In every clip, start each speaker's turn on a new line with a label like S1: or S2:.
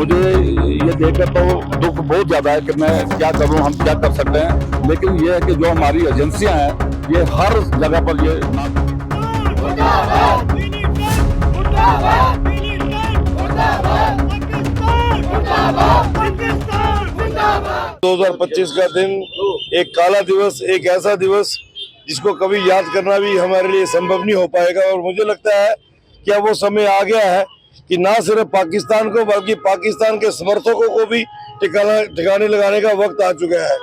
S1: मुझे ये देखकर तो दुख बहुत ज़्यादा है कि मैं क्या करूं, हम क्या कर सकते हैं। लेकिन ये है कि जो हमारी एजेंसियां हैं ये हर जगह पर ये ना
S2: 2025 का दिन एक काला दिवस, एक ऐसा दिवस जिसको कभी याद करना भी हमारे लिए संभव नहीं हो पाएगा। और मुझे लगता है कि अब वो समय आ गया है कि ना सिर्फ पाकिस्तान को बल्कि पाकिस्तान के समर्थकों को भी ठिकाने लगाने का वक्त आ चुका है।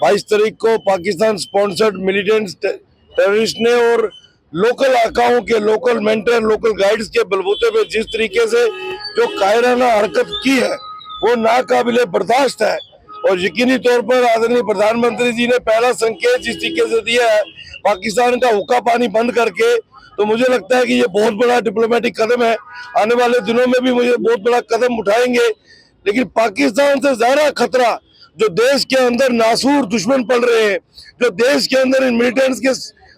S2: 22 तारीख को पाकिस्तान स्पॉन्सर्ड मिलिटेंट टेररिस्ट ने और लोकल आकाओं के, लोकल मेंटर, लोकल गाइड्स के बलबूते पे जिस तरीके से जो कायराना हरकत की है वो नाकाबिले बर्दाश्त है। और यकीनी तौर पर आदरणीय प्रधानमंत्री जी ने पहला संकेत जिस तरीके से दिया है पाकिस्तान का हुक्का पानी बंद करके, तो मुझे लगता है कि ये बहुत बड़ा डिप्लोमेटिक कदम है। आने वाले दिनों में भी मुझे बहुत बड़ा कदम उठाएंगे। लेकिन पाकिस्तान से ज्यादा खतरा जो देश के अंदर नासूर दुश्मन पड़ रहे हैं, जो देश के अंदर इन मिलिटेंट्स के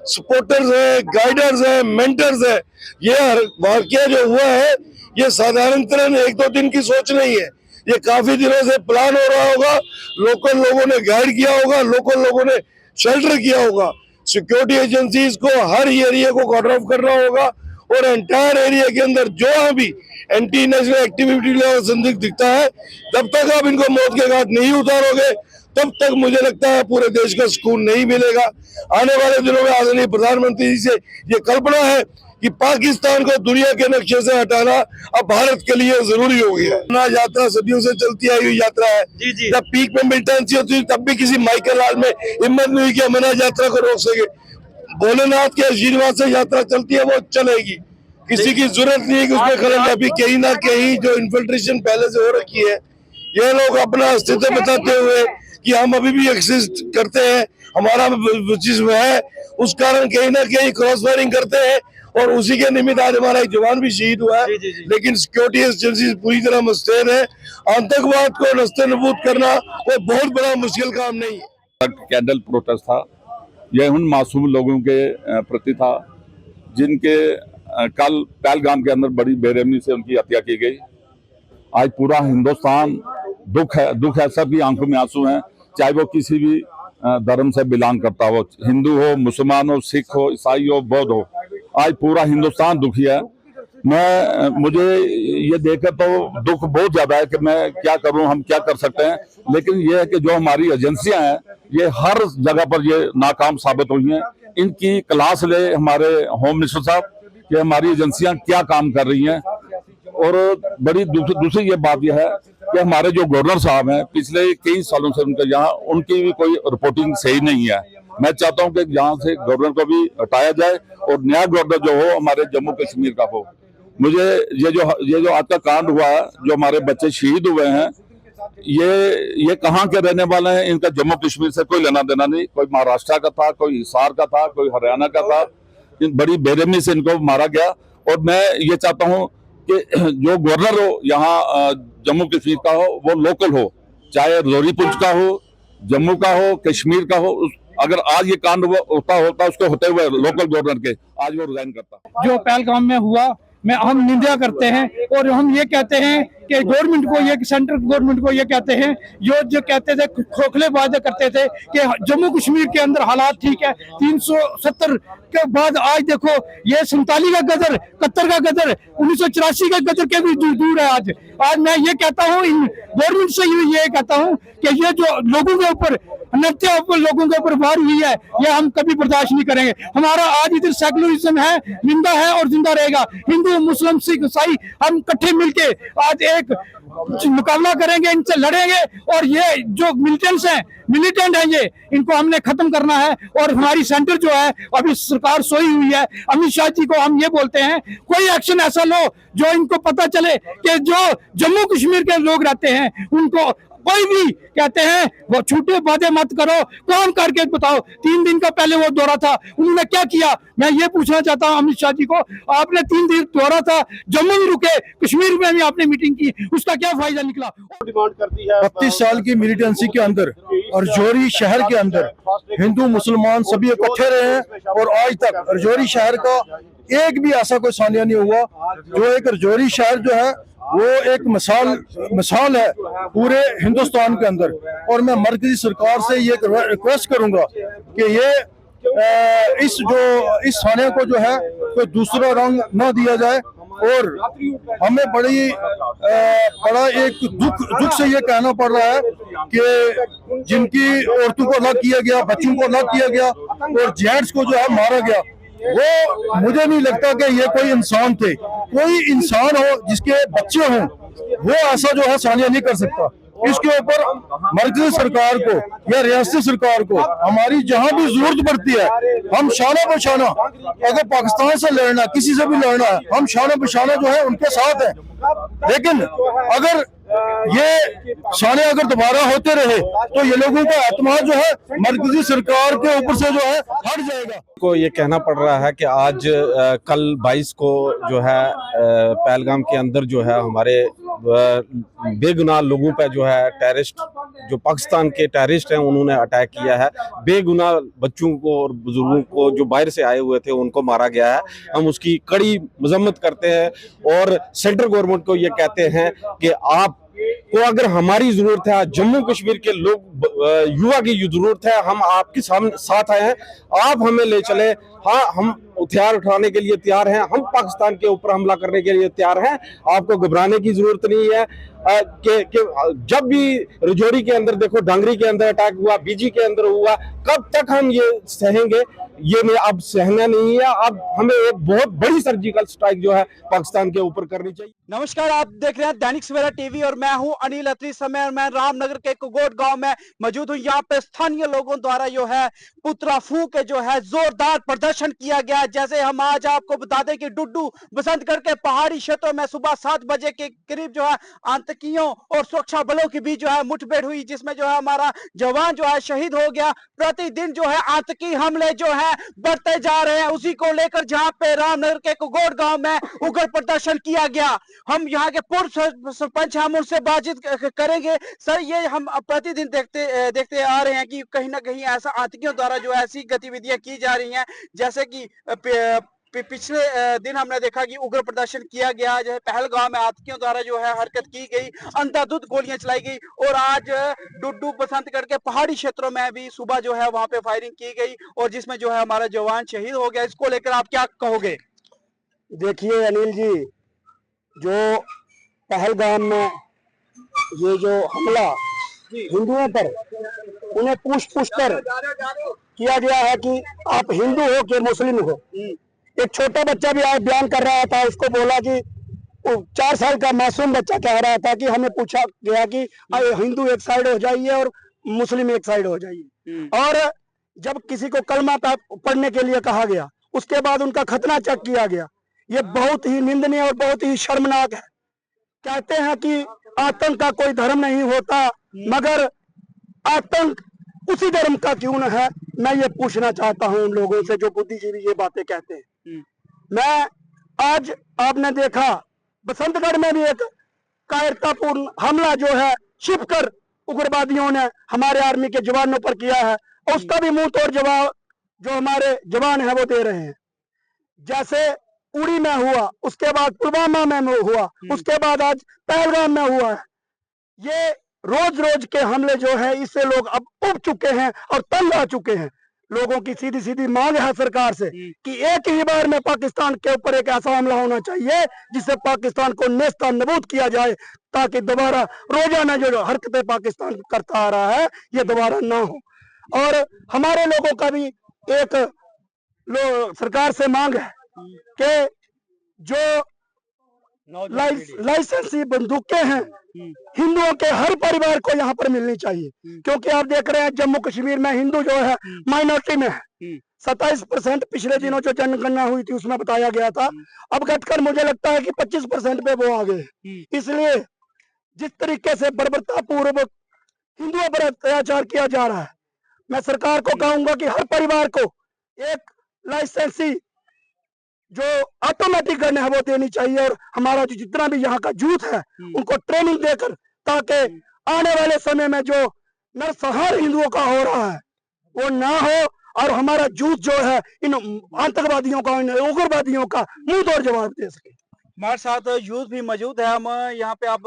S2: सपोर्टर्स हैं, गाइडर्स हैं, मेंटर्स हैं, ये वाकया जो हुआ है ये साधारणतः एक दो दिन की सोच नहीं है। ये काफी दिनों से प्लान हो रहा होगा, लोकल लोगों ने गाइड किया होगा, लोकल लोगों ने शेल्टर किया होगा। सिक्योरिटी एजेंसीज को हर एरिया को कट ऑफ करना होगा और एंटायर एरिया के अंदर जो अभी एंटी नेशनल एक्टिविटी संदिग्ध दिखता है, तब तक आप इनको मौत के घाट नहीं उतारोगे तब तक मुझे लगता है पूरे देश का सुकून नहीं मिलेगा। आने वाले दिनों में आदरणीय प्रधानमंत्री जी से ये कल्पना है कि पाकिस्तान को दुनिया के नक्शे से हटाना अब भारत के लिए जरूरी हो गया है। यात्रा सदियों से चलती आई हुई यात्रा है। जब पीक में मिलिटेंसी होती है तब भी किसी माइकल लाल में हिम्मत नहीं हुई कि अमरनाथ यात्रा को रोक सके। भोलेनाथ के आशीर्वाद से यात्रा चलती है, वो चलेगी। किसी की जरूरत नहीं है कि उसमें खलल। अभी कहीं ना कहीं जो इन्फिल्ट्रेशन पहले से हो रखी है, ये लोग अपना अस्तित्व बताते हुए कि हम अभी भी एग्जिस्ट करते हैं, हमारा जिसम है, उस कारण कहीं ना कहीं क्रॉस फायरिंग करते हैं। और उसी के निमित्त आज हमारा एक जवान भी शहीद हुआ है। लेकिन सिक्योरिटी एजेंसी पूरी तरह मुस्तैद है। आतंकवाद को नस्तानाबूद करना कोई बहुत बड़ा मुश्किल काम नहीं है।
S1: कैंडल प्रोटेस्ट था, यह उन मासूम लोगों के प्रति था जिनके कल पहलगाम के अंदर बड़ी बेरहमी से उनकी हत्या की गई। आज पूरा हिंदुस्तान दुख है, सबकी आंखों में आंसू हैं, चाहे वो किसी भी धर्म से बिलोंग करता हो, हिंदू हो, मुसलमान हो, सिख हो, ईसाई हो, बौद्ध हो। आज पूरा हिंदुस्तान दुखी है। मुझे ये देखकर तो दुख बहुत ज्यादा है कि मैं क्या करूं, हम क्या कर सकते हैं। लेकिन ये है कि जो हमारी एजेंसियां हैं ये हर जगह पर ये नाकाम साबित हुई हैं। इनकी क्लास ले हमारे होम मिनिस्टर साहब कि हमारी एजेंसियां क्या काम कर रही हैं। और बड़ी दूसरी ये बात यह है कि हमारे जो गवर्नर साहब हैं पिछले कई सालों से उनके यहाँ उनकी भी कोई रिपोर्टिंग सही नहीं है। मैं चाहता हूं कि यहाँ से गवर्नर को भी हटाया जाए और नया गवर्नर जो हो हमारे जम्मू कश्मीर का हो। मुझे ये जो आज का कांड हुआ है, जो हमारे बच्चे शहीद हुए हैं, ये कहाँ के रहने वाले हैं, इनका जम्मू कश्मीर से कोई लेना देना नहीं। कोई महाराष्ट्र का था, कोई हिसार का था, कोई हरियाणा का था। बड़ी बेरहमी से इनको मारा गया। और मैं ये चाहता हूँ कि जो गवर्नर हो यहाँ जम्मू कश्मीर का हो वो लोकल हो, चाहे राजौरी पुंछ का हो, जम्मू का हो, कश्मीर का हो। अगर आज ये कांड होता उसको होते हुए लोकल गवर्नर के, आज वो रिजाइन करता।
S3: जो पहलगाम में हुआ मैं हम निंदा करते हैं और हम ये कहते हैं कि गवर्नमेंट को, ये सेंट्रल गवर्नमेंट को ये कहते हैं जो कहते थे, खोखले वादे करते थे कि जम्मू कश्मीर के अंदर हालात ठीक है। 370 के बाद आज देखो ये 47 का गदर, 71 का गदर, 1984 का गदर के भी दूर है। आज मैं ये कहता हूँ इन गवर्नमेंट से ये कहता हूँ कि ये जो लोगों के ऊपर लोगों के ऊपर वार हुई है ये हम कभी बर्दाश्त नहीं करेंगे। हमारा आज इधर सेकुलरिज्म है, जिंदा है और जिंदा रहेगा। हिंदू, मुस्लिम, सिख, ईसाई हम इकट्ठे मिलके आज एक मुकाबला करेंगे, इनसे लड़ेंगे। और ये जो मिलिटेंट हैं ये इनको हमने खत्म करना है। और हमारी सेंटर जो है अभी सरकार सोई हुई है। अमित शाह जी को हम ये बोलते हैं कोई एक्शन ऐसा लो जो इनको पता चले कि जो जम्मू कश्मीर के लोग रहते हैं उनको कोई भी कहते हैं वो छूटे वादे मत करो, काम करके बताओ। 3 दिन का पहले वो दौरा था, उन्होंने क्या किया? मैं ये पूछना चाहता हूं अमित शाह जी को, आपने 3 दिन दौरा था, जम्मू में रुके, कश्मीर में भी आपने मीटिंग की, उसका क्या फायदा निकला?
S2: डिमांड करती है
S4: 32 साल की मिलिटेंसी के अंदर और रजौरी शहर के अंदर हिंदू मुसलमान सभी इकट्ठे रहे हैं। और आज तक रजौरी शहर का एक भी ऐसा कोई सानिया नहीं हुआ जो एक रजौरी शहर जो है वो एक मिसाल है पूरे हिंदुस्तान के अंदर। और मैं मरकजी सरकार से ये रिक्वेस्ट करूंगा कि ये इस थाने को जो है कोई दूसरा रंग न दिया जाए। और हमें बड़ा एक दुख से ये कहना पड़ रहा है कि जिनकी औरतों को अलग किया गया, बच्चों को अलग किया गया और जेंट्स को जो है मारा गया, वो मुझे नहीं लगता कि ये कोई इंसान थे। कोई इंसान हो जिसके बच्चे हों, वो ऐसा जो है सानिया नहीं कर सकता। इसके ऊपर मरकजी सरकार को या रियासती सरकार को हमारी जहां भी जरूरत पड़ती है, हम शाना बशाना, अगर पाकिस्तान से लड़ना, किसी से भी लड़ना है, हम शाना बशाना जो है उनके साथ हैं। लेकिन अगर ये शाने अगर दोबारा होते रहे तो ये लोगों का एतमाद जो है मरकजी सरकार के ऊपर से जो है हट जाएगा।
S5: को ये कहना पड़ रहा है कि आज कल 22 को जो है पहलगाम के अंदर जो है हमारे बेगुनाह लोगों पे जो है टेररिस्ट, जो पाकिस्तान के टेररिस्ट हैं, उन्होंने अटैक किया है। बेगुनाह बच्चों को और बुजुर्गों को जो बाहर से आए हुए थे उनको मारा गया है। हम उसकी कड़ी मजम्मत करते हैं और सेंट्रल गवर्नमेंट को ये कहते हैं कि आप को अगर हमारी जरूरत है, जम्मू कश्मीर के लोग युवा की जरूरत है, हम आपके साथ आए हैं, आप हमें ले चले। हाँ, हम हथियार उठाने के लिए तैयार हैं, हम पाकिस्तान के ऊपर हमला करने के लिए तैयार हैं। आपको घबराने की जरूरत नहीं है कि जब भी रजौरी के अंदर देखो, डांगरी के अंदर अटैक हुआ, बीजी के अंदर हुआ, कब तक हम ये सहेंगे? ये में अब सहना नहीं है। अब हमें एक बहुत बड़ी सर्जिकल स्ट्राइक जो है पाकिस्तान के ऊपर करनी चाहिए।
S6: नमस्कार, आप देख रहे हैं दैनिक सवेरा टीवी और मैं हूं अनिल अत्री। समय मैं रामनगर के कुगोट गांव में मौजूद हूं। यहाँ पे स्थानीय लोगों द्वारा जो है पुतला फूंक के जो है जोरदार प्रदर्शन किया गया। जैसे हम आज आपको बता दें कि डुड्डू बसंतगढ़ के पहाड़ी क्षेत्रों में सुबह 7 बजे के करीब जो है आतंकियों और सुरक्षा बलों के बीच जो है मुठभेड़ हुई, जिसमें जो है हमारा जवान जो है शहीद हो गया। प्रतिदिन जो है आतंकी हमले जो है बढ़ते जा रहे हैं, उसी को लेकर जहां पे रामनगर के कुगोट गांव में उग्र प्रदर्शन किया गया। हम यहाँ के पूर्व सरपंच, हम उनसे बातचीत करेंगे। सर, ये हम प्रतिदिन देखते आ रहे हैं कि कहीं ना कहीं ऐसा आतंकियों द्वारा जो ऐसी गतिविधियां की जा रही हैं, जैसे कि पिछले दिन हमने देखा कि उग्र प्रदर्शन किया गया, जो है पहलगाम में आतंकियों द्वारा जो है हरकत की गई, अंधाधुंध गोलियां चलाई गई, और आज डुड्डू बसंतगढ़ के पहाड़ी क्षेत्रों में भी सुबह जो है वहां पे फायरिंग की गई और जिसमें जो है हमारा जवान शहीद हो गया। इसको लेकर आप क्या कहोगे?
S7: देखिए अनिल जी, जो पहलगाम में ये जो हमला हिंदुओं पर उन्हें पूछ कर किया गया है कि आप हिंदू हो कि मुस्लिम हो। एक छोटा बच्चा भी आज बयान कर रहा था, उसको बोला कि 4 साल का मासूम बच्चा कह रहा था कि हमें पूछा गया कि हिंदू एक साइड हो जाइए और मुस्लिम एक साइड हो जाइए। और जब किसी को कलमा पढ़ने के लिए कहा गया, उसके बाद उनका खतना चेक किया गया। ये बहुत ही निंदनीय और बहुत ही शर्मनाक है। कहते हैं कि आतंक का कोई धर्म नहीं होता, मगर आतंक उसी धर्म का क्यों न है? मैं ये पूछना चाहता हूं उन लोगों से जो बुद्धिजीवी ये बातें कहते हैं। मैं आज आपने देखा बसंतगढ़ में भी एक कायरतापूर्ण हमला जो है छिपकर उग्रवादियों ने हमारे आर्मी के जवानों पर किया है, और उसका भी मुंह तोड़ जवाब जो हमारे जवान है वो दे रहे हैं। जैसे उड़ी में हुआ, उसके बाद पुलवामा में हुआ, उसके बाद आज पहलगाम में हुआ है। ये रोज रोज के हमले जो है, इससे लोग अब उब चुके हैं और तंग आ चुके हैं। लोगों की सीधी सीधी मांग है सरकार से कि एक ही बार में पाकिस्तान के ऊपर एक ऐसा हमला होना चाहिए जिससे पाकिस्तान को नेस्ता नबूद किया जाए, ताकि दोबारा रोजाना जो हरकतें पाकिस्तान करता आ रहा है ये दोबारा ना हो। और हमारे लोगों का भी एक सरकार से मांग है कि जो लाइसेंसी बंदूकें हैं हिंदुओं के हर परिवार को यहाँ पर मिलनी चाहिए, क्योंकि आप देख रहे हैं जम्मू कश्मीर में हिंदू जो है माइनॉरिटी में है। 27% पिछले दिनों जो जनगणना हुई थी उसमें बताया गया था, अब घटकर मुझे लगता है कि 25% पे वो आ गए। इसलिए जिस तरीके से बर्बरता पूर्वक हिंदुओं पर अत्याचार किया जा रहा है, मैं सरकार को कहूंगा कि हर परिवार को एक लाइसेंसी जो ऑटोमेटिक गन है वो देनी चाहिए, और हमारा जो जितना भी यहाँ का यूथ है उनको ट्रेनिंग देकर, ताकि आने वाले समय में जो नरसंहार हिंदुओं का हो रहा है वो ना हो, और हमारा यूथ जो है इन आतंकवादियों का, इन उग्रवादियों का मुंह तोड़ जवाब दे सके।
S6: हमारे साथ यूथ भी मौजूद है। हम यहाँ पे आप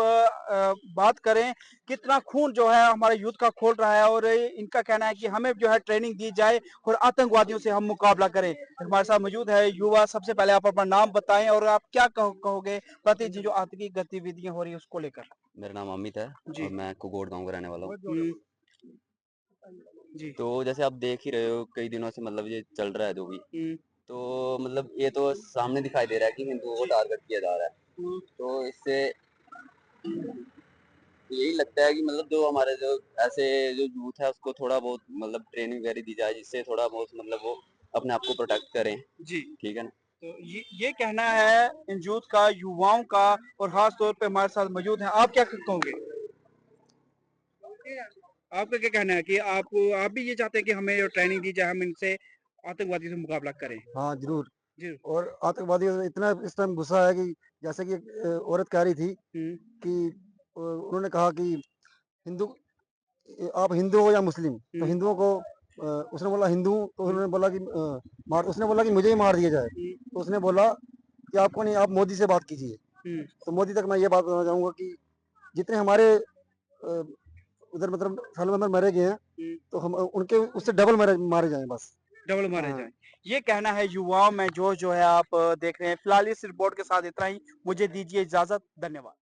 S6: बात करें कितना खून जो है हमारे यूथ का खोल रहा है और इनका कहना है कि हमें जो है ट्रेनिंग दी जाए और आतंकवादियों से हम मुकाबला करें। हमारे साथ मौजूद है युवा। सबसे पहले आप अपना नाम बताएं और आप क्या कहोगे प्रतिदिन जो आतंकी गतिविधियां हो रही है उसको लेकर।
S8: मेरा नाम अमित है
S6: जी।
S8: और मैं कुगोट गांव का रहने वाला हूँ।
S6: जी।
S8: तो जैसे आप देख ही रहे हो कई दिनों से मतलब ये चल रहा है जो भी, तो मतलब ये तो सामने दिखाई दे रहा है कि हिंदुओं को टारगेट किया जा रहा है। तो इससे यही लगता है कि मतलब जो हमारे जो ऐसे जो यूथ है उसको थोड़ा बहुत मतलब ट्रेनिंग वगैरह दी जाए जिससे थोड़ा बहुत मतलब वो अपने आप को प्रोटेक्ट करें।
S6: जी।
S8: ठीक है ना।
S6: तो ये कहना है इन यूथ का, युवाओं का, और खास तौर पे हमारे साथ मौजूद हैं। आप क्या कहोगे? आपका क्या कहना है कि आप भी ये चाहते हैं कि हमें जो ट्रेनिंग दी जाए हम इनसे आतंकवादी से मुकाबला करें?
S7: हाँ जरूर।
S6: जी।
S7: और आतंकवादी इतना इस टाइम गुस्सा है कि जैसे कि एक औरत कह रही थी कि उन्होंने कहा कि हिंदू, आप हिंदू हो या मुस्लिम, तो हिंदुओं को उसने बोला हिंदू, तो उन्होंने बोला कि उसने बोला कि मुझे ही मार दिया जाए। तो उसने बोला कि आपको नहीं, आप मोदी से बात कीजिए। तो मोदी तक मैं ये बात बताना चाहूंगा कि जितने हमारे उधर मतलब सालों में मरे गए हैं, तो हम उनके उससे डबल मारे जाएं बस।
S6: डबल मारे जाएं। ये कहना है युवाओं में जो है आप देख रहे हैं। फिलहाल इस रिपोर्ट के साथ इतना ही। मुझे दीजिए इजाजत। धन्यवाद।